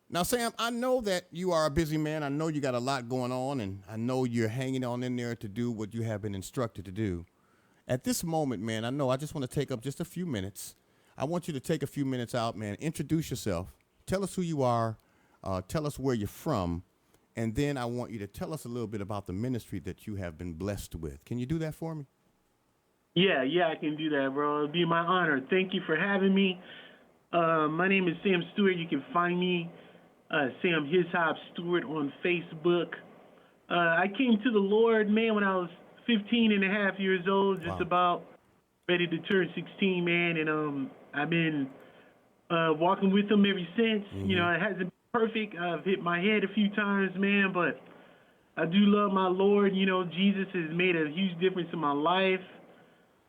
Now, Sam, I know that you are a busy man. I know you got a lot going on, and I know you're hanging on in there to do what you have been instructed to do. At this moment, man, I know I just want to take up just a few minutes. I want you to take a few minutes out, man. Introduce yourself. Tell us who you are. Tell us where you're from. And then I want you to tell us a little bit about the ministry that you have been blessed with. Can you do that for me? Yeah, I can do that, bro. It'd be my honor. Thank you for having me. My name is Sam Stewart. You can find me, Sam His Hop Stewart, on Facebook. I came to the Lord, man, when I was 15 and a half years old, just Wow. about ready to turn 16, man. And I've been walking with him ever since. You Mm-hmm. know, it hasn't been perfect. I've hit my head a few times, man, but I do love my Lord. You know, Jesus has made a huge difference in my life.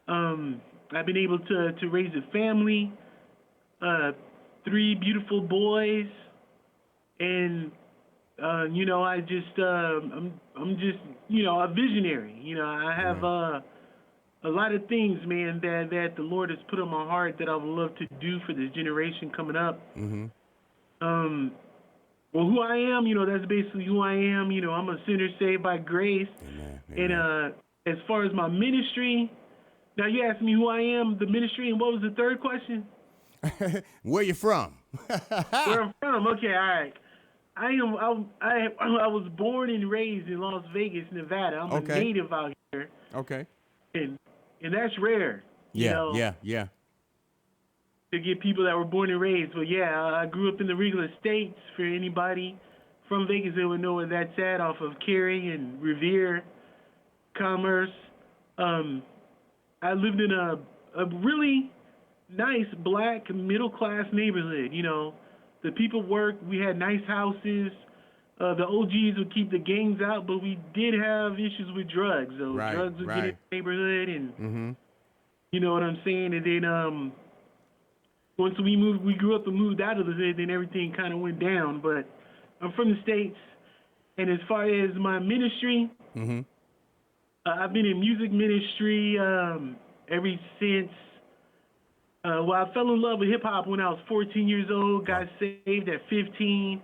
I've been able to raise a family, uh, three beautiful boys, and I just I'm just a visionary. You know, I have Amen. a lot of things, man, that the Lord has put on my heart that I would love to do for this generation coming up. Mm-hmm. Um, well, who I am, that's basically who I am. You know, I'm a sinner saved by grace, Amen. and Amen. as far as my ministry, now you asked me who I am, the ministry, and what was the third question? Where you from? Where I'm from? Okay, all right. I was born and raised in Las Vegas, Nevada. I'm a Okay. native out here, Okay. and that's rare, Yeah. Yeah. Yeah. to get people that were born and raised. But yeah, I grew up in the Regal Estates. For anybody from Vegas that would know where that's at, off of Cary and Revere, Commerce. Um, I lived in a really nice black middle class neighborhood. You know, the people worked. We had nice houses. The OGs would keep the gangs out, but we did have issues with drugs. So Right. drugs would get in Right. the neighborhood, and Mm-hmm. you know what I'm saying. And then once we grew up and moved out of the hood, then everything kind of went down. But I'm from the States, and as far as my ministry, Mm-hmm. I've been in music ministry ever since. Well, I fell in love with hip hop when I was 14 years old, got Wow. saved at 15.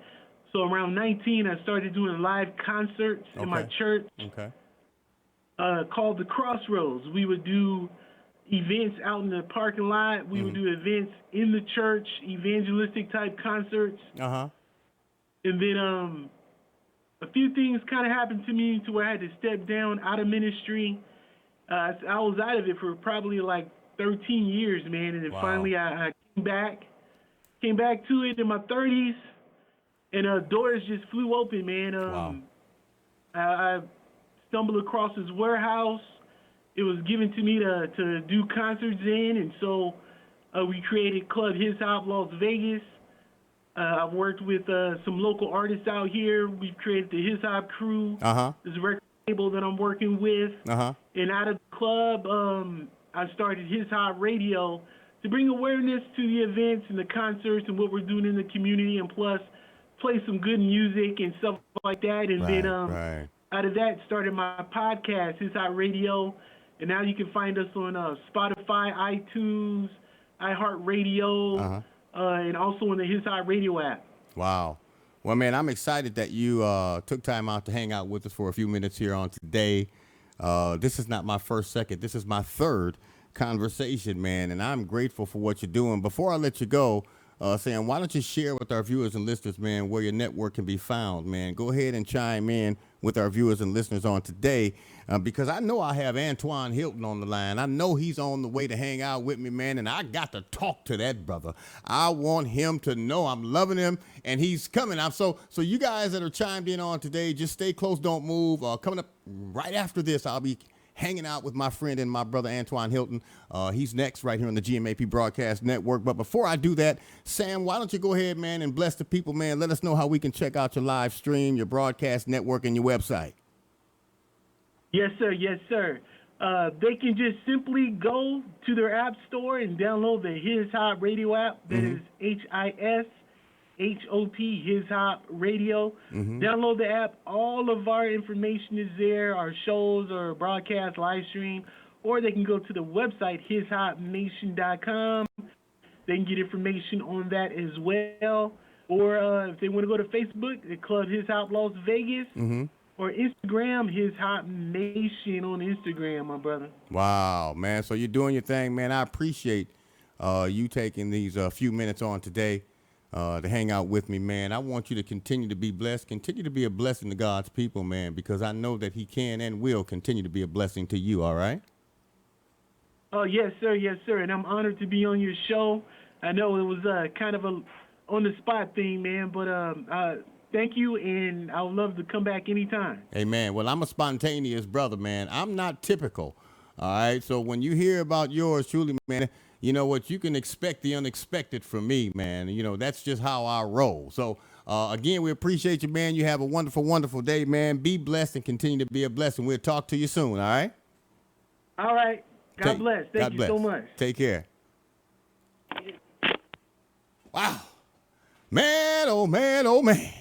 So around 19, I started doing live concerts in my Okay. church Okay. called The Crossroads. We would do events out in the parking lot. We would Mm-hmm. do events in the church, evangelistic type concerts. Uh-huh. And then a few things kind of happened to me to where I had to step down out of ministry. I was out of it for probably like 13 years, man. And then Wow. finally I came back to it in my 30s, and doors just flew open, man. Wow. I stumbled across this warehouse. It was given to me to do concerts in, and so we created Club His Hop Las Vegas. I've worked with some local artists out here. We've created the His Hop Crew. Uh-huh. This record label that I'm working with. Uh-huh. And out of the club, I started His Hop Radio to bring awareness to the events and the concerts and what we're doing in the community, and plus play some good music and stuff like that. And then Right. Right. out of that started my podcast, His Hop Radio. And now you can find us on Spotify, iTunes, iHeartRadio, Uh-huh. and also on the His Hop Radio app. Wow. Well, man, I'm excited that you took time out to hang out with us for a few minutes here on today. This is not my first, second. This is my third conversation, man, and I'm grateful for what you're doing. Before I let you go, Sam, why don't you share with our viewers and listeners, man, where your network can be found, man? Go ahead and chime in with our viewers and listeners on today, because I know I have Antoine Hilton on the line. I know he's on the way to hang out with me, man, and I got to talk to that brother. I want him to know I'm loving him, and he's coming. So you guys that are chimed in on today, just stay close, don't move. Coming up right after this, I'll be hanging out with my friend and my brother Antoine Hilton. He's next right here on the GMAP Broadcast Network. But before I do that, Sam, why don't you go ahead, man, and bless the people, man. Let us know how we can check out your live stream, your broadcast network, and your website. Yes, sir. Yes, sir. They can just simply go to their app store and download the His Hop Radio app. That Mm-hmm. is HISHOP, His Hop Radio. Mm-hmm. Download the app. All of our information is there, our shows, our broadcast, live stream. Or they can go to the website, hishopnation.com. They can get information on that as well. Or if they want to go to Facebook, the Club His Hop Las Vegas. Mm-hmm. Or Instagram, His Hop Nation on Instagram, my brother. Wow, man. So you're doing your thing, man. I appreciate you taking these few minutes on today to hang out with me, man. I want you to continue to be blessed, continue to be a blessing to God's people, man, because I know that he can and will continue to be a blessing to you, all right? Oh, yes, sir. Yes, sir. And I'm honored to be on your show. I know it was kind of a on-the-spot thing, man, but thank you, and I would love to come back anytime. Hey, man, well, I'm a spontaneous brother, man. I'm not typical, all right? So when you hear about yours, truly, man, you know what? You can expect the unexpected from me, man. You know, that's just how I roll. So, again, we appreciate you, man. You have a wonderful, wonderful day, man. Be blessed and continue to be a blessing. We'll talk to you soon, all right? All right. God bless. Thank you so much. Take care. Wow. Man, oh, man, oh, man.